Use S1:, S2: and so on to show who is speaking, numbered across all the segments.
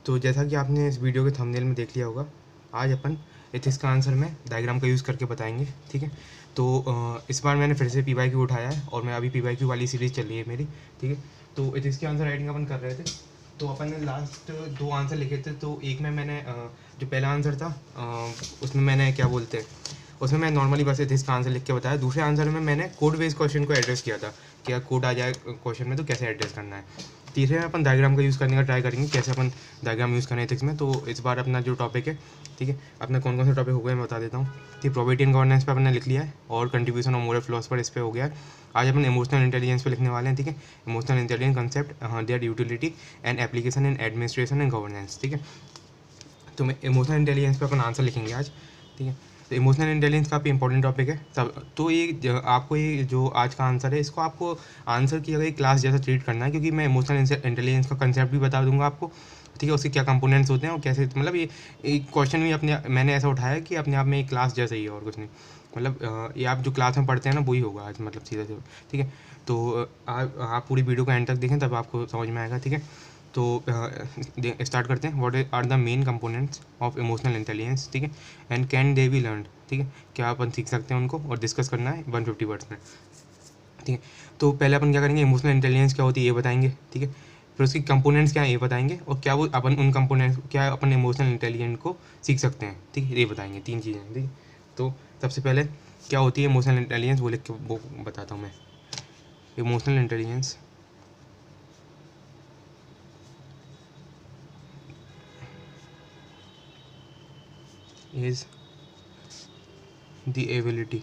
S1: तो जैसा कि आपने इस वीडियो के थंबनेल में देख लिया होगा, आज अपन एथिक्स का आंसर में डायग्राम का यूज़ करके बताएंगे। ठीक है, तो इस बार मैंने फिर से पी वाई क्यू उठाया है और मैं अभी पी वाई क्यू वाली सीरीज़ चल रही है मेरी। ठीक है, तो एथिक्स के आंसर राइटिंग अपन कर रहे थे। तो अपन ने लास्ट 2 आंसर लिखे थे। तो एक में मैंने जो पहला आंसर था उसमें मैंने क्या बोलते हैं, उसमें मैं नॉर्मली बस एथिक्स का आंसर लिख के बताया। दूसरे आंसर में मैंने कोड बेस्ड क्वेश्चन को एड्रेस किया था कि अगर कोड आ जाए क्वेश्चन में तो कैसे एड्रेस करना है। तीसरे में अपन डायग्राम का यूज़ करने का ट्राई करेंगे, कैसे अपन डायग्राम यूज़ करें एथिक्स में। तो इस बार अपना जो टॉपिक है, ठीक है, अपना कौन कौन से टॉपिक हो गए मैं बता देता हूँ। ठीक, प्रोबेबिलिटी एंड गवर्नेंस पे अपने लिख लिया है और कंट्रीब्यूशन ऑफ मोरल फ्लॉस पर इस पे हो गया है। आज अपन इमोशनल इंटेलिजेंस पे लिखने वाले हैं। ठीक है, emotional intelligence concept, their utility and application in administration and governance. ठीक है, तो मैं इमोशनल इंटेलिजेंस पे अपन आंसर लिखेंगे आज। ठीक है, तो इमोशनल इंटेलिजेंस काफ़ी इंपॉर्टेंट टॉपिक है तब। तो ये आपको ये जो आज का आंसर है, इसको आपको आंसर की जगह एक क्लास जैसा ट्रीट करना है, क्योंकि मैं इमोशनल इंटेलिजेंस का कंसेप्ट भी बता दूंगा आपको। ठीक है, उसके क्या कंपोनेंट्स होते हैं और कैसे, मतलब ये एक क्वेश्चन भी अपने मैंने ऐसा उठाया कि अपने आप में एक क्लास जैसा ही है और कुछ नहीं। मतलब ये आप जो क्लास में पढ़ते हैं ना, वही होगा आज, मतलब सीधा सीधा। ठीक है, तो आप पूरी वीडियो का एंड तक देखें तब आपको समझ में आएगा। ठीक है, तो स्टार्ट करते हैं। What are the main components of emotional intelligence. ठीक है, and can they be learn. ठीक है, क्या अपन सीख सकते हैं उनको, और डिस्कस करना है 150 वर्ड्स में। ठीक है, तो पहले अपन क्या करेंगे, इमोशनल इंटेलिजेंस क्या होती है ये बताएंगे। ठीक है, फिर उसकी कंपोनेंट्स क्या है ये बताएंगे, और क्या वो अपन उन कंपोनेंट्स क्या अपन इमोशनल इंटेलिजेंस को सीख सकते हैं। ठीक है, ये बताएंगे 3 चीज़ें। ठीक है, तो सबसे पहले क्या होती है इमोशनल इंटेलिजेंस, वो लिख के वो बताता हूँ मैं। Emotional intelligence is the ability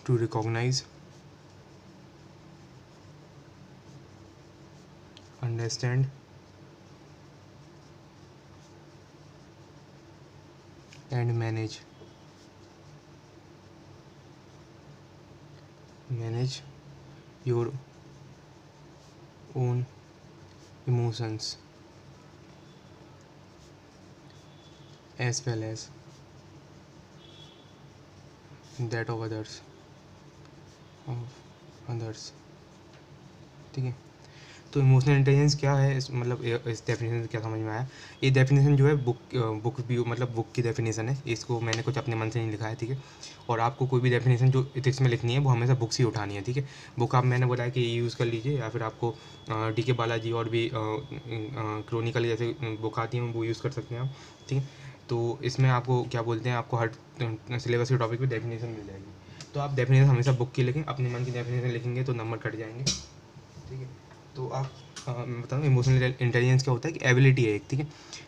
S1: to recognize, understand, and manage your own emotions as well as that of others। ठीक है, तो इमोशनल इंटेलिजेंस क्या है, इस मतलब इस डेफिनेशन से क्या समझ में आया। ये डेफिनेशन जो है बुक भी, मतलब बुक की डेफिनेशन है, इसको मैंने कुछ अपने मन से नहीं लिखा है। ठीक है, और आपको कोई भी डेफिनेशन जो एथिक्स में लिखनी है वो हमेशा बुक से ही उठानी है। ठीक है, बुक आप मैंने बोला है कि यूज़ कर लीजिए, या फिर आपको डी के बालाजी और भी क्रॉनिकल जैसे बुक आती हैं वो यूज़ कर सकते हैं आप। ठीक है, तो इसमें आपको क्या बोलते हैं, आपको हर सिलेबस के टॉपिक पे डेफिनेशन मिल जाएगी। तो आप डेफिनेशन हमेशा बुक की लिखें, अपने मन की डेफिनेशन लिखेंगे तो नंबर कट जाएंगे। ठीक है, तो आप मैं बताऊँ इमोशनल इंटेलिजेंस क्या होता है कि एबिलिटी है एक। ठीक है,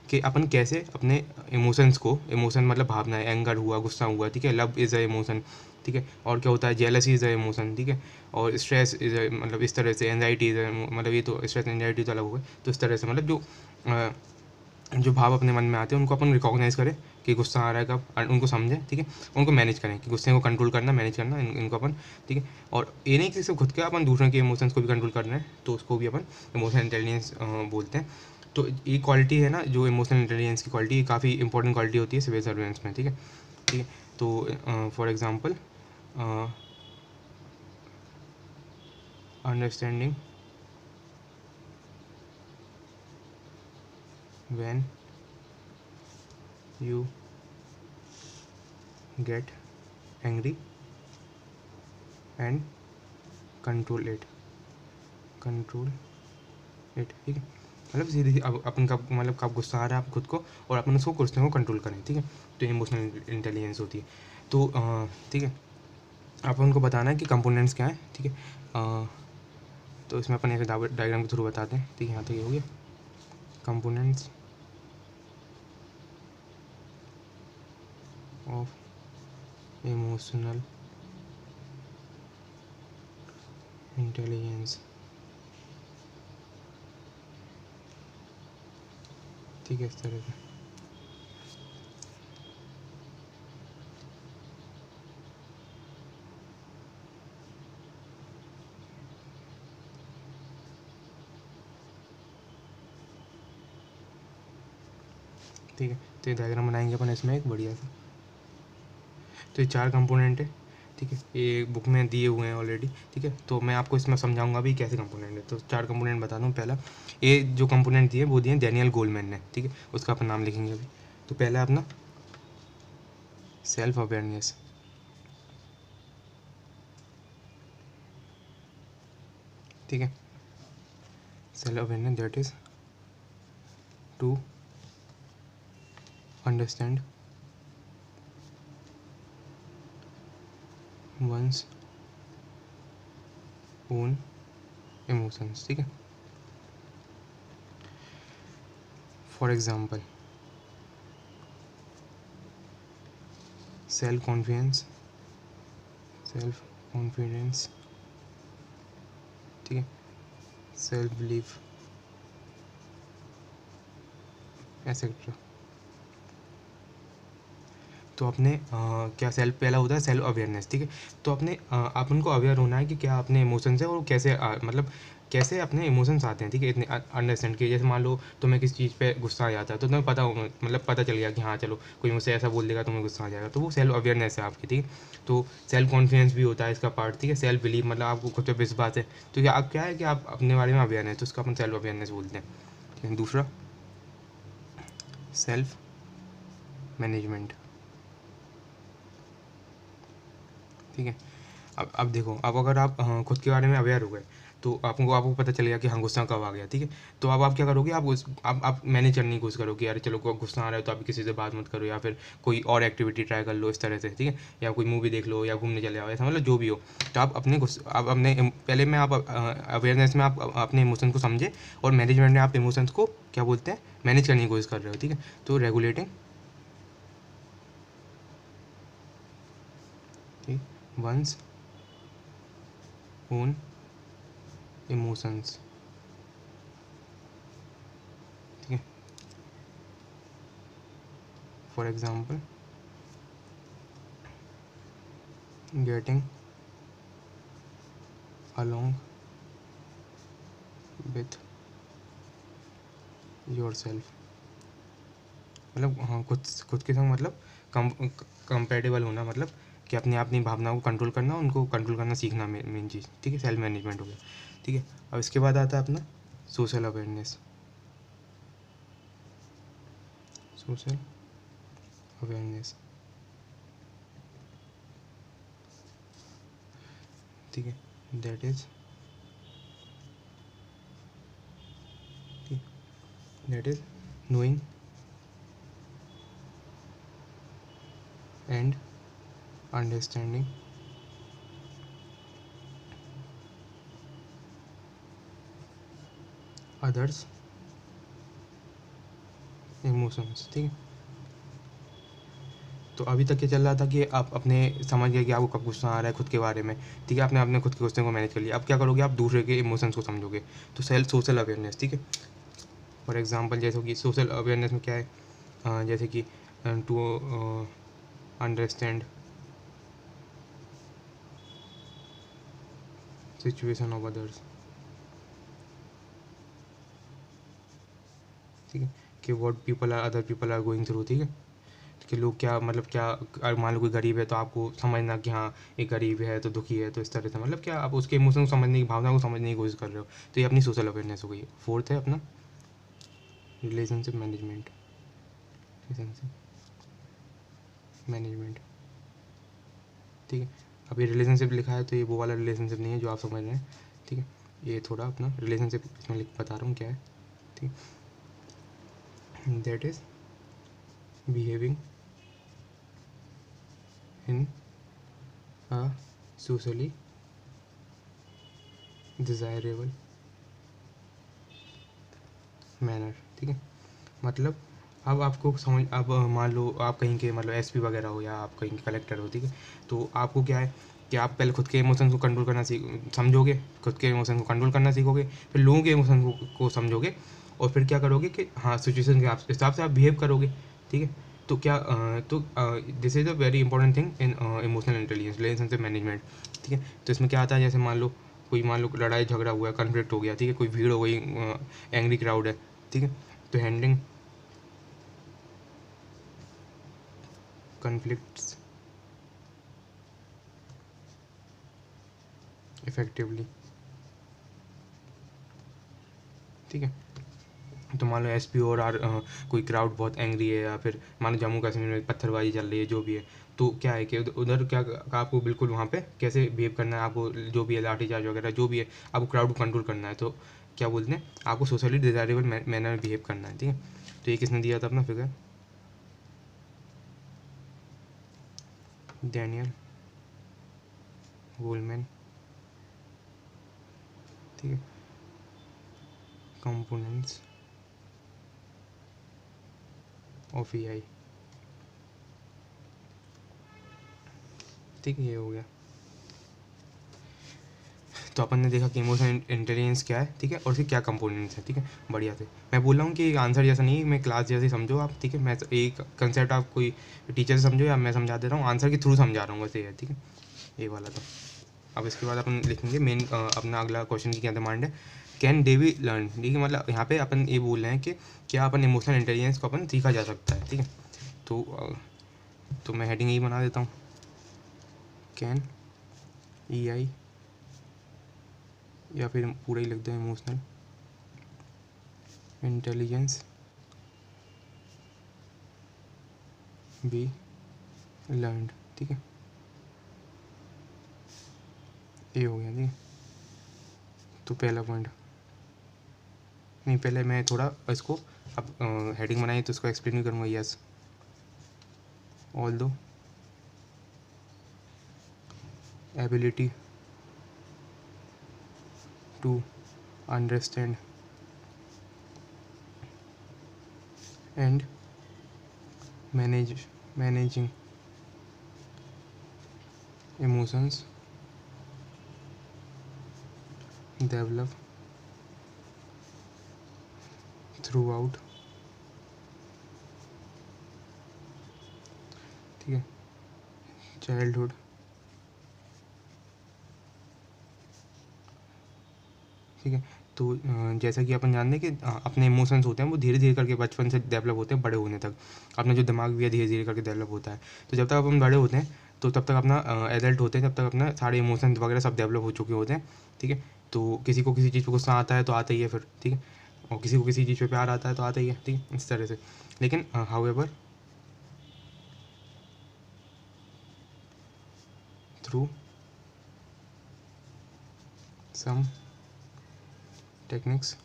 S1: कि अपन कैसे अपने इमोशंस को, इमोशन मतलब भावना है, एंगर हुआ, गुस्सा हुआ, ठीक है, लव इज़ अ इमोशन। ठीक है, और क्या होता है, जेलसी इज़ अ इमोशन। ठीक है, और स्ट्रेस इज़ अ, मतलब इस तरह से एंजाइटी इज़ अ, मतलब ये तो स्ट्रेस एंजाइटी तो अलग हो गए। तो इस तरह से मतलब जो भाव अपने मन में आते हैं उनको अपन रिकॉग्नाइज करें कि गुस्सा आ रहा है कब, उनको समझें। ठीक है, उनको मैनेज करें कि गुस्से को कंट्रोल करना, मैनेज करना इनको अपन। ठीक है, और ये नहीं कि सिर्फ खुद के, अपन दूसरों के इमोशंस को भी कंट्रोल कर रहे हैं, तो उसको भी अपन इमोशनल इंटेलिजेंस बोलते हैं। तो ये क्वालिटी है ना, जो इमोशनल इंटेलिजेंस की क्वालिटी, काफ़ी इंपॉर्टेंट क्वालिटी होती है सिविल सर्वेंट्स में। ठीक है, ठीक है, तो for example understanding when you get angry and control it. ठीक है, मतलब सीधी अब अपन का मतलब कब गुस्सा आ रहा है आप खुद को, और अपन उसको गुस्से को कंट्रोल करें। ठीक है, तो इमोशनल इंटेलिजेंस होती है। तो ठीक है, आप उनको बताना है कि कंपोनेंट्स क्या है। ठीक है, तो इसमें अपन ऐसे डायग्राम के थ्रू बताते हैं। ठीक है, यहाँ तक ये हो गया कंपोनेंट्स ऑफ इमोशनल इंटेलिजेंस। ठीक है, इस तरह से। ठीक है, तो ये डायग्राम बनाएंगे अपन इसमें एक बढ़िया सा। तो ये 4 कंपोनेंट है। ठीक है, ये बुक में दिए हुए हैं ऑलरेडी। ठीक है, तो मैं आपको इसमें समझाऊंगा भी कैसे कंपोनेंट है। तो 4 कंपोनेंट बता दूँ। पहला, ये जो कंपोनेंट दिए वो दिए डैनियल गोलमैन ने। ठीक है, उसका अपन नाम लिखेंगे अभी। तो पहला अपना सेल्फ अवेयरनेस। ठीक है, self awareness that is to understand one's own emotions. ठीक है, for example self confidence, self confidence. ठीक है, सेल्फ बिलीफ एसेट्रा। तो अपने क्या सेल्फ पहला होता है सेल्फ अवेयरनेस। ठीक है, तो अपने आप उनको अवेयर होना है कि क्या अपने इमोशंस है और कैसे मतलब कैसे अपने इमोशंस आते हैं। ठीक है, इतने अंडरस्टैंड किए। जैसे मान लो तुम्हें किसी चीज़ पे गुस्सा आ जाता है तो तुम्हें पता हो, मतलब पता चल गया कि हाँ चलो कोई मुझसे ऐसा बोल देगा तुम्हें गुस्सा आ जाएगा, तो वो सेल्फ अवेयरनेस है आपकी। ठीक है, तो सेल्फ कॉन्फिडेंस भी होता है इसका पार्ट। ठीक है, सेल्फ बिलीव मतलब आपको खुद पे विश्वास है। तो क्या आप क्या है कि आप अपने बारे में अवेयर हैं, तो उसका अपन सेल्फ अवेयरनेस बोलते हैं। ठीक है, दूसरा सेल्फ मैनेजमेंट। ठीक है, अब देखो, अब अगर आप खुद के बारे में अवेयर हो गए तो आपको आपको पता चल गया कि हाँ गुस्सा कब आ गया। ठीक है, तो अब आप क्या करोगे, आप मैनेज करने की कोशिश करोगे, यार चलो गुस्सा आ रहा है तो आप किसी से बात मत करो, या फिर कोई और एक्टिविटी ट्राई कर लो इस तरह से। ठीक है, या कोई मूवी देख लो या घूमने चले जाओ, ऐसा मतलब जो भी हो। तो आप अपने आप अपने पहले में आप अवेयरनेस में आप अपने इमोशन को समझे, और मैनेजमेंट में आप इमोशंस को क्या बोलते हैं, मैनेज करने की कोशिश कर रहे हो। ठीक है, तो रेगुलेटिंग वंस ओन इमोशंस। ठीक है, for example getting along with yourself। मतलब हाँ खुद के संग, मतलब कंपेटेबल होना, मतलब कि अपने अपनी भावनाओं को कंट्रोल करना, उनको कंट्रोल करना सीखना मेन चीज़। ठीक है, सेल्फ मैनेजमेंट हो गया। ठीक है, अब इसके बाद आता है अपना सोशल अवेयरनेस। Social awareness. ठीक है, that is knowing and understanding others emotions. ठीक है, तो अभी तक क्या चल रहा था कि आप अपने समझ गए कि आपको कब गुस्सा आ रहा है खुद के बारे में। ठीक है, आपने अपने खुद के गुस्से को मैनेज कर लिया। अब क्या करोगे, आप दूसरे के इमोशंस को समझोगे। तो सोशल अवेयरनेस। ठीक है, फॉर एग्जांपल जैसे कि सोशल अवेयरनेस में क्या है, जैसे कि to understand situation of others. ठीक है, कि what people are other people are going through. ठीक है, कि लोग क्या, मतलब क्या, मान लो कोई गरीब है तो आपको समझना कि हाँ एक गरीब है तो दुखी है, तो इस तरह से मतलब क्या आप उसके इमोशन को समझने की, भावना को समझने की कोशिश कर रहे हो। तो ये अपनी सोशल अवेयरनेस हो गई। फोर्थ है अपना रिलेशनशिप मैनेजमेंट। Relationship management. ठीक है, अब ये रिलेशनशिप लिखा है तो ये वो वाला रिलेशनशिप नहीं है जो आप समझ रहे हैं। ठीक है, ये थोड़ा अपना रिलेशनशिप इसमें लिख बता रहा हूँ क्या है। ठीक, that is behaving in a socially desirable manner. ठीक है, मतलब अब आपको समझ, अब मान लो आप कहीं के मतलब एसपी वगैरह हो या आप कहीं के कलेक्टर हो। ठीक है, तो आपको क्या है कि आप पहले खुद के इमोशंस को कंट्रोल करना समझोगे, खुद के इमोशन को कंट्रोल करना सीखोगे, फिर लोगों के इमोशन को समझोगे, और फिर क्या करोगे कि हाँ सिचुएशन के हिसाब से आप बिहेव करोगे। ठीक है, तो क्या तो this is a very important thing in emotional intelligence relationship management. ठीक है, तो इसमें क्या आता है, जैसे मान लो लड़ाई झगड़ा हुआ है, कन्फ्लिक्ट हो गया। ठीक है, कोई भीड़ हो गई, एंग्री क्राउड है। ठीक है, तो हैंडलिंग कन्फ्लिक्ट्स इफेक्टिवली, ठीक है। तो मान लो एसपी और आर कोई क्राउड बहुत एंग्री है, या फिर मान लो जम्मू कश्मीर में पत्थरबाजी चल रही है, जो भी है, तो क्या है कि उधर क्या आपको बिल्कुल वहाँ पे कैसे बिहेव करना है, आपको जो भी है लाठीचार्ज वगैरह जो भी है, आपको क्राउड को कंट्रोल करना है, तो क्या बोलते हैं, आपको सोशली डिजायरेबल मैनर में बिहेव करना है, ठीक है। तो ये किसने दिया था अपना फिगर, डैनियल गोलमैन, ठीक है। कंपोनेंट्स ऑफ एआई, ठीक है, ये हो गया। तो अपन ने देखा कि इमोशनल इंटेलिजेंस क्या है, ठीक है, और उसके क्या कंपोनेंट्स हैं, ठीक है, बढ़िया से। मैं बोल रहा हूँ कि आंसर जैसा नहीं, मैं क्लास जैसे समझो आप, ठीक है। मैं एक कंसेप्ट आप कोई टीचर से समझो या मैं समझा दे रहा हूँ, आंसर के थ्रू समझा रहा हूँ, बस ये है, ठीक है, ये वाला तो। अब इसके बाद अपन लिखेंगे मेन अपना अगला क्वेश्चन की क्या डिमांड है, कैन डेवी लर्न, ठीक है। मतलब यहाँ पे अपन ये बोल रहे हैं कि क्या अपन इमोशनल इंटेलिजेंस को अपन सीखा जा सकता है, ठीक है। तो मैं हेडिंग यही बना देता हूँ, कैन ई आई, या फिर पूरा ही लिख दो इमोशनल इंटेलिजेंस बी लर्नड, ठीक है, ये हो गया, ठीक है। तो पहला पॉइंट, नहीं पहले मैं थोड़ा इसको, अब हेडिंग बनाई तो इसको एक्सप्लेन भी करूँगा। Yes, although ability to understand and managing emotions develop throughout, ठीक है, चाइल्डहुड, ठीक है। तो जैसा कि अपन जानते हैं कि अपने इमोशंस होते हैं वो धीरे धीरे करके बचपन से डेवलप होते हैं बड़े होने तक। अपना जो दिमाग भी है धीरे धीरे करके डेवलप होता है। तो जब तक अपन बड़े होते हैं तो तब तक अपना एडल्ट होते हैं, तब तक अपना सारे इमोशंस वगैरह सब डेवलप हो चुके होते हैं, ठीक है। तो किसी को किसी चीज़ पर गुस्सा आता है तो आता ही है फिर, ठीक है, और किसी को किसी चीज़ पे प्यार आता है तो आता ही है, ठीक है, इस तरह से। लेकिन however through some techniques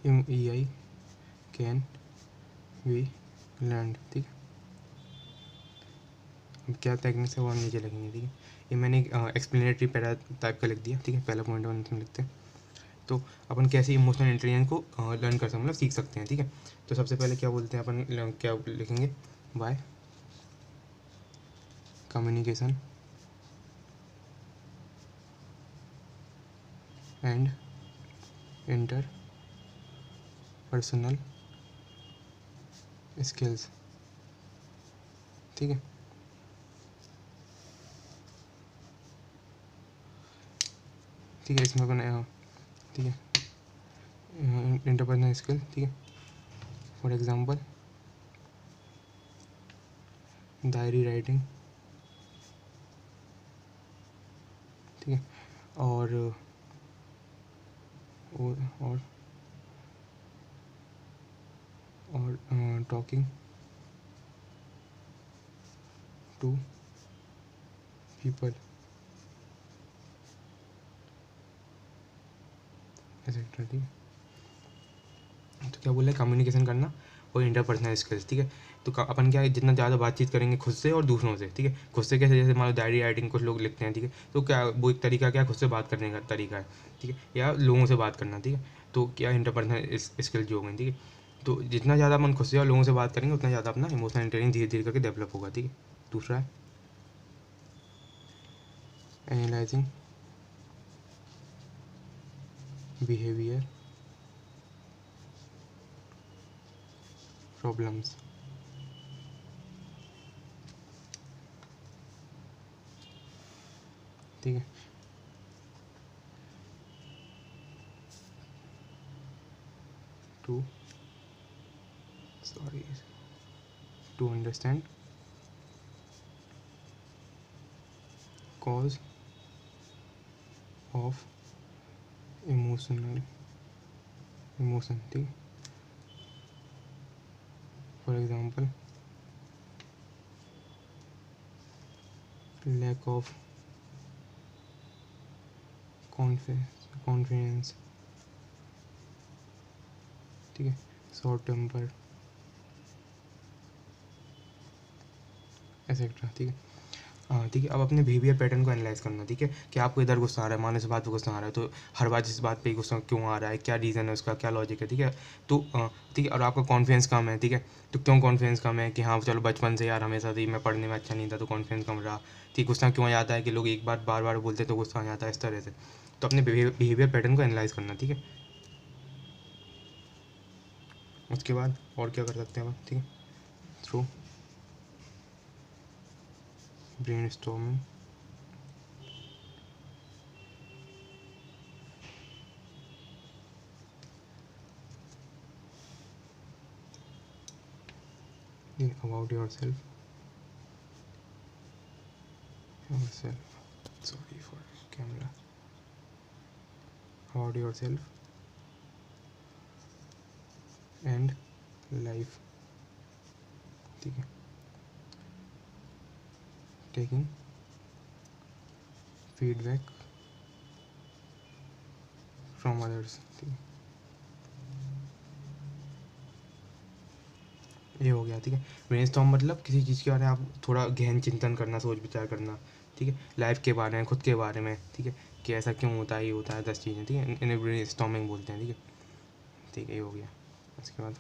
S1: AI can be learned, ठीक है। अब क्या टेक्निक्स है वो हम नीचे लिखेंगे, ठीक है। ये मैंने एक्सप्लेनेटरी पैरा टाइप का लिख दिया, ठीक है, पहला पॉइंट वन लिखते हैं। तो अपन कैसे इमोशनल इंटेलिजेंस को लर्न कर सकते, मतलब सीख सकते हैं, ठीक है। तो सबसे पहले क्या बोलते हैं अपन, क्या लिखेंगे, by communication and inter personal skills, ठीक है। ठीक है, इसमें अपन ठीक है, इंटरपर्सनल स्किल, ठीक है। फॉर एग्जांपल डायरी राइटिंग, ठीक है, और और टॉकिंग टू पीपल एक्सेट्रा, ठीक है। तो क्या बोल रहे हैं, कम्युनिकेशन करना और इंटरपर्सनल स्किल्स, ठीक है। तो अपन क्या है, जितना ज़्यादा बातचीत करेंगे खुद से और दूसरों से, ठीक है। खुद से कैसे, जैसे मान लो डायरी राइटिंग कुछ लोग लिखते हैं, ठीक है, तो क्या वो एक तरीका क्या खुद से बात करने का तरीका है, ठीक है, या लोगों से बात करना, ठीक है। तो क्या इंटरपर्सनल स्किल जो होंगे, ठीक है। तो जितना ज़्यादा अपन खुद से और लोगों से बात करेंगे उतना ज़्यादा अपना इमोशनल इंटेलिजेंस धीरे धीरे करके डेवलप होगा, ठीक है। दूसरा है एनालाइजिंग बिहेवियर प्रॉब्लम्स, ठीक है। To sorry to understand cause of emotion, ठीक है। For example lack of confidence, ठीक है, शॉर्ट टेम्पर एक्सेट्रा, ठीक है। हाँ ठीक है, अब अपने बिहेवियर पैटर्न को एनालाइज करना, ठीक है, कि आपको इधर गुस्सा आ रहा है, मानो से बात पे गुस्सा आ रहा है, तो हर बात जिस बात पे गुस्सा क्यों आ रहा है, क्या रीज़न है उसका, क्या लॉजिक है, ठीक है। तो ठीक है, और आपका कॉन्फिडेंस कम है, ठीक है, तो क्यों कॉन्फिडेंस कम है, कि हाँ चलो बचपन से यार हमेशा से ही मैं पढ़ने में अच्छा नहीं था तो कॉन्फिडेंस कम रहा, ठीक। गुस्सा क्यों आ जाता है कि लोग एक बार बार बार बोलते तो गुस्सा आ जाता है, इस तरह से। तो अपने बिहेवियर पैटर्न को एनालाइज करना, ठीक है। उसके बाद और क्या कर सकते हैं हम, ठीक है, through brain storming, about yourself, sorry for camera, about yourself and life, ठीक है, taking feedback from others, ठीक है। ये हो गया, ठीक है। ब्रेनस्टॉर्म मतलब किसी चीज़ के बारे में आप थोड़ा गहन चिंतन करना, सोच विचार करना, ठीक है, लाइफ के बारे में, खुद के बारे में, ठीक है, कि ऐसा क्यों होता है, ये होता है, 10 चीज़ें, ठीक है, इन्हें ब्रेनस्टॉर्मिंग बोलते हैं, ठीक है। ठीक है, ये हो गया। उसके बाद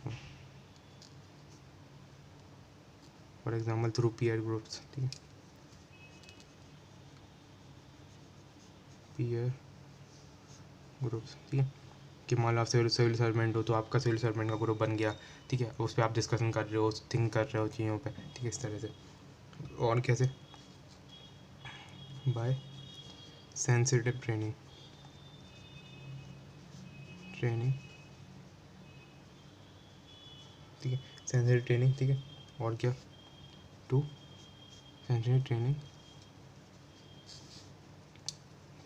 S1: for example through peer groups, ठीक है, पीयर ग्रुप्स, ठीक है, कि मान लो आप सिविल सर्वेंट हो तो आपका सिविल सर्वेंट का ग्रुप बन गया, ठीक है, उस पर आप डिस्कशन कर रहे हो, थिंक कर रहे हो चीज़ों पे, ठीक है, इस तरह से। और कैसे, बाय सेंसिटिव ट्रेनिंग, ठीक है, सेंसिटिव ट्रेनिंग, ठीक है। और क्या, to sensitive training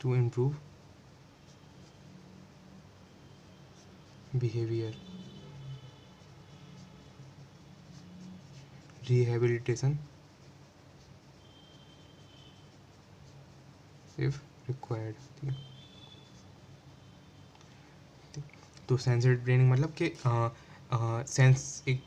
S1: to improve behaviour, rehabilitation if required, ठीक है। तो सेंसिटिव ट्रेनिंग मतलब कि सेंस एक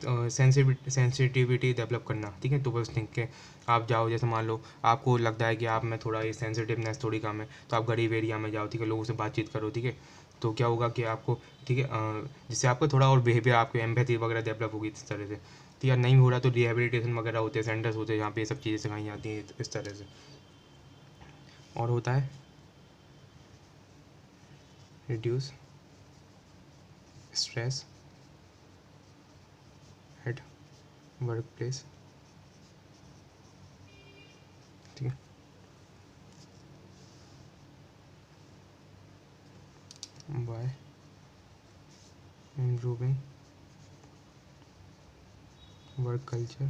S1: सेंसिटिविटी डेवलप करना, ठीक है। तो बस थिंक के आप जाओ, जैसे मान लो आपको लगता है कि आप में थोड़ा ये सेंसिटिवनेस थोड़ी कम है, तो आप गरीब एरिया में जाओ, ठीक है, लोगों से बातचीत करो, ठीक है। तो क्या होगा कि आपको, ठीक है, जिससे आपको थोड़ा और बिहेवियर, आपको एम्पैथी वगैरह डेवलप होगी इस तरह से, ठीक है। नहीं हो रहा तो रिहेबिलिटेशन वगैरह होते हैं, सेंटर्स होते हैं जहाँ पे ये सब चीज़ें सिखाई जाती हैं, इस तरह से। और होता है reduce stress at work place, ठीक है, bye improving work culture,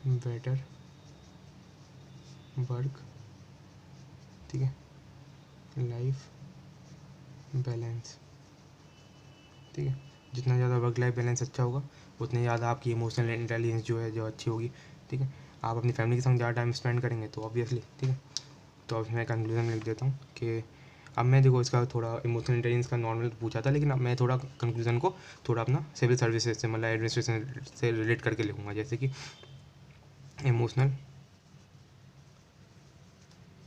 S1: better work, ठीक है, लाइफ बैलेंस, ठीक है। जितना ज़्यादा वर्क लाइफ बैलेंस अच्छा होगा, उतनी ज़्यादा आपकी इमोशनल इंटेलिजेंस जो है जो अच्छी होगी, ठीक है। आप अपनी फैमिली के संग ज़्यादा टाइम स्पेंड करेंगे तो ऑब्वियसली, ठीक है। तो अब मैं कंक्लूजन लिख देता हूँ कि अब मैं देखो इसका थोड़ा इमोशनल इंटेलिजेंस का नॉर्मल पूछा था, लेकिन अब मैं थोड़ा कंक्लूजन को थोड़ा अपना सिविल सर्विसेज से, मतलब एडमिनिस्ट्रेशन से रिलेट करके लिखूँगा, जैसे कि emotional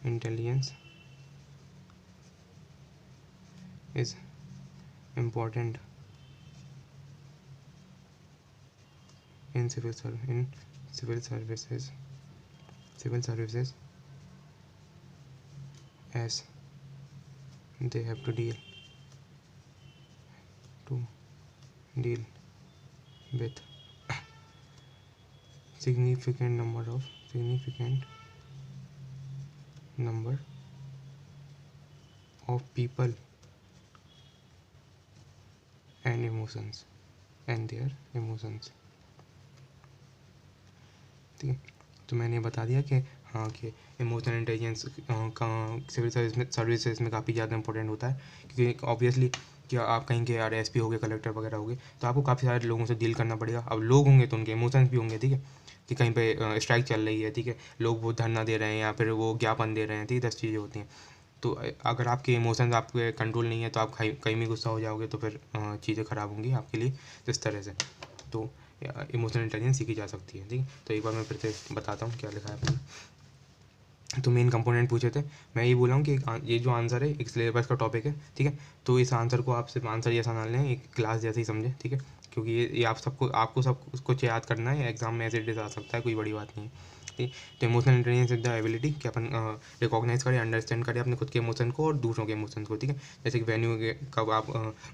S1: intelligence is important in civil services as they have to deal with significant number of people and emotions and their emotions, ठीक है। तो मैंने बता दिया कि हाँ कि इमोशनल इंटेलिजेंस सिविल सर्विसेज में काफ़ी ज़्यादा इंपॉर्टेंट होता है, क्योंकि ऑब्वियसली क्या आप कहीं के आरएसपी हो गए, कलेक्टर वगैरह हो गए, तो आपको काफ़ी सारे लोगों से डील करना पड़ेगा। अब लोग होंगे तो उनके इमोशंस भी होंगे, ठीक है, कि कहीं पे स्ट्राइक चल रही है, ठीक है, लोग वो धरना दे रहे हैं या फिर वो ज्ञापन दे रहे हैं, ठीक है, 10 चीज़ें होती हैं। तो अगर आपके इमोशंस आपके कंट्रोल नहीं है तो आप कहीं भी गुस्सा हो जाओगे, तो फिर चीज़ें ख़राब होंगी आपके लिए इस तरह से। तो इमोशनल इंटेलिजेंस सीखी जा सकती है, ठीक है। तो एक बार मैं फिर से बताता हूँ क्या लिखा है अपने। तो मेन कंपोनेंट पूछे थे, मैं ये बोल रहा हूँ कि ये जो आंसर है एक सिलेबस का टॉपिक है, ठीक है। तो इस आंसर को आप सिर्फ आंसर जैसा ना लें, एक क्लास जैसे ही समझें, ठीक है, क्योंकि ये आपको सब कुछ याद करना है, एग्जाम में ऐसे आ सकता है, कोई बड़ी बात नहीं है, ठीक। तो emotional intelligence is the ability कि अपन रिकॉग्नाइज करें, अंडरस्टैंड करें अपने खुद के इमोशन को और दूसरों के इमोशन को, ठीक है। जैसे कि वैन्यू के कब आप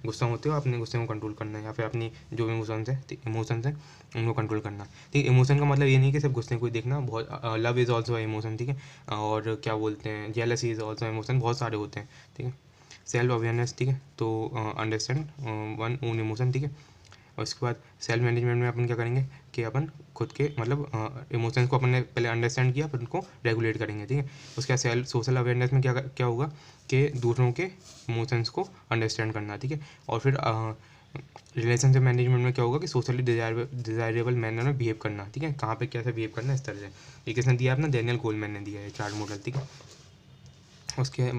S1: गुस्सा होते हो, अपने गुस्से को कंट्रोल करना है, या फिर अपनी जो इमोशंस है उनको कंट्रोल करना, ठीक है। इमोशन का मतलब ये नहीं कि सिर्फ गुस्से को ही देखना, बहुत लव इज़ ऑल्सो इमोशन, ठीक है, और क्या बोलते हैं, जेलसी इज़ ऑल्सो इमोशन, बहुत सारे होते हैं, ठीक है। सेल्फ अवेयरनेस, ठीक है, तो अंडरस्टैंड वन ओन इमोशन, ठीक है। और उसके बाद सेल्फ मैनेजमेंट में अपन क्या करेंगे कि अपन खुद के मतलब इमोशंस को अपन ने पहले अंडरस्टैंड किया, फिर उनको रेगुलेट करेंगे, ठीक है। उसके बाद सेल्फ सोशल अवेयरनेस में क्या होगा कि दूसरों के इमोशंस को अंडरस्टैंड करना, ठीक है। और फिर रिलेशनशिप मैनेजमेंट में क्या होगा कि सोशली डिज़ायरेबल मैनर में बिहेव करना, ठीक है, कहाँ पे कैसे बिहेव करना, इस तरह से। ये किसने दिया अपना, डेनियल गोलमैन ने दिया है चार्ट मॉडल, ठीक है। उसके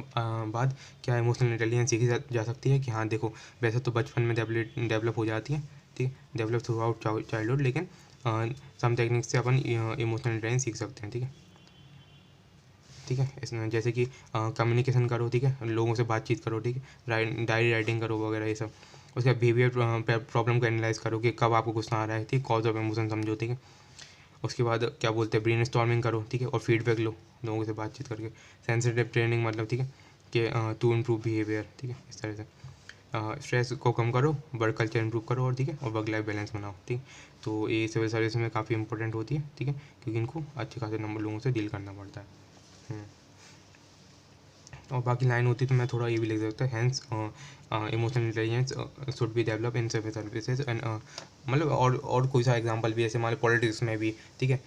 S1: बाद क्या इमोशनल इंटेलिजेंस सीखी जा सकती है कि हाँ देखो, वैसे तो बचपन में डेवलप हो जाती है, ठीक, डेवलप थ्रू आउट चाइल्डहुड, लेकिन सम टेक्निक्स से अपन इमोशनल इंटेलिजेंस सीख सकते हैं, ठीक है, ठीक है। इसमें जैसे कि कम्युनिकेशन करो, ठीक है, लोगों से बातचीत करो, ठीक है, डायरी राइटिंग करो वगैरह ये सब। उसके बाद बिहेवियर प्रॉब्लम को एनालाइज करो कि कब आपको गुस्सा आ रहा है, ठीक, कॉज ऑफ इमोशन समझो, ठीक है। उसके बाद क्या बोलते हैं, ब्रेन स्टॉर्मिंग करो, ठीक है, और फीडबैक लो लोगों से बातचीत करके। सेंसिटिव ट्रेनिंग मतलब, ठीक है, कि टू इम्प्रूव बिहेवियर, ठीक है, इस तरह से। स्ट्रेस को कम करो, वर्क कल्चर इंप्रूव करो, और ठीक है, और वर्क लाइफ बैलेंस बनाओ, ठीक। तो ये सिविल सर्विस में काफ़ी इंपॉर्टेंट होती है, ठीक है, क्योंकि इनको अच्छे खासे नंबर लोगों से डील करना पड़ता है। और बाकी लाइन होती तो मैं थोड़ा ये भी लिख सकता है, hence emotional intelligence should be develop in civil services and मतलब और कोई सा एग्जांपल भी, जैसे मान लो पॉलिटिक्स में भी, ठीक है,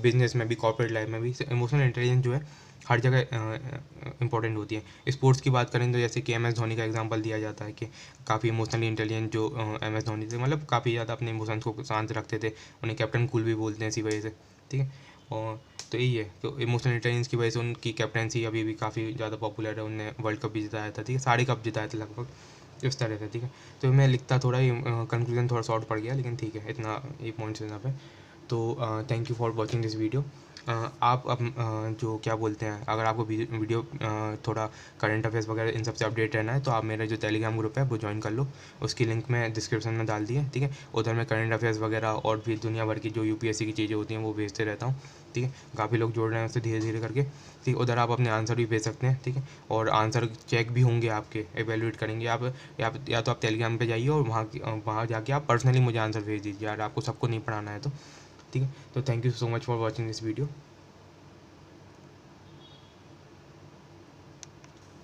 S1: बिजनेस में भी, कॉर्पोरेट लाइफ में भी इमोशनल इंटेलिजेंस जो है हर जगह इंपॉर्टेंट होती है। स्पोर्ट्स की बात करें तो जैसे कि एम एस धोनी का एग्जांपल दिया जाता है कि काफ़ी इमोशनली इंटेलिजेंट जो एम एस धोनी थे, मतलब काफ़ी ज़्यादा अपने इमोशंस को शांत रखते थे, उन्हें कैप्टन कूल भी बोलते हैं इसी वजह से, ठीक है। और तो यही है, तो इमोशनल इंटेलिजेंस की वजह से उनकी कैप्टनसी अभी भी काफ़ी ज़्यादा पॉपुलर है, उनने वर्ल्ड कप भी जिताया था, ठीक है, सारे कप जिताए थे लगभग, इस तरह से, ठीक है। तो मैं लिखता थोड़ा ही कंक्लूजन थोड़ा शॉर्ट पड़ गया, लेकिन ठीक है, इतना ये पॉइंट्स इतना पे। तो thank you for watching this video. आप अब जो क्या बोलते हैं, अगर आपको वीडियो थोड़ा करंट अफेयर्स वगैरह इन सबसे अपडेट रहना है, तो आप मेरा जो टेलीग्राम ग्रुप है वो ज्वाइन कर लो, उसकी लिंक मैं डिस्क्रिप्शन में डाल दी है, ठीक है। उधर मैं करंट अफेयर्स वगैरह और भी दुनिया भर की जो यूपीएससी की चीज़ें होती हैं वो भेजते रहता हूँ, ठीक है। काफ़ी लोग जोड़ रहे हैं उससे धीरे धीरे करके, ठीक। उधर आप अपने आंसर भी भेज सकते हैं, ठीक है, और आंसर चेक भी होंगे आपके, एवेलुएट करेंगे आप, या तो आप टेलीग्राम पे जाइए और वहाँ जाके आप पर्सनली मुझे आंसर भेज दीजिए, यार आपको सबको नहीं पढ़ाना है तो, ठीक है। तो thank you so much for watching this video.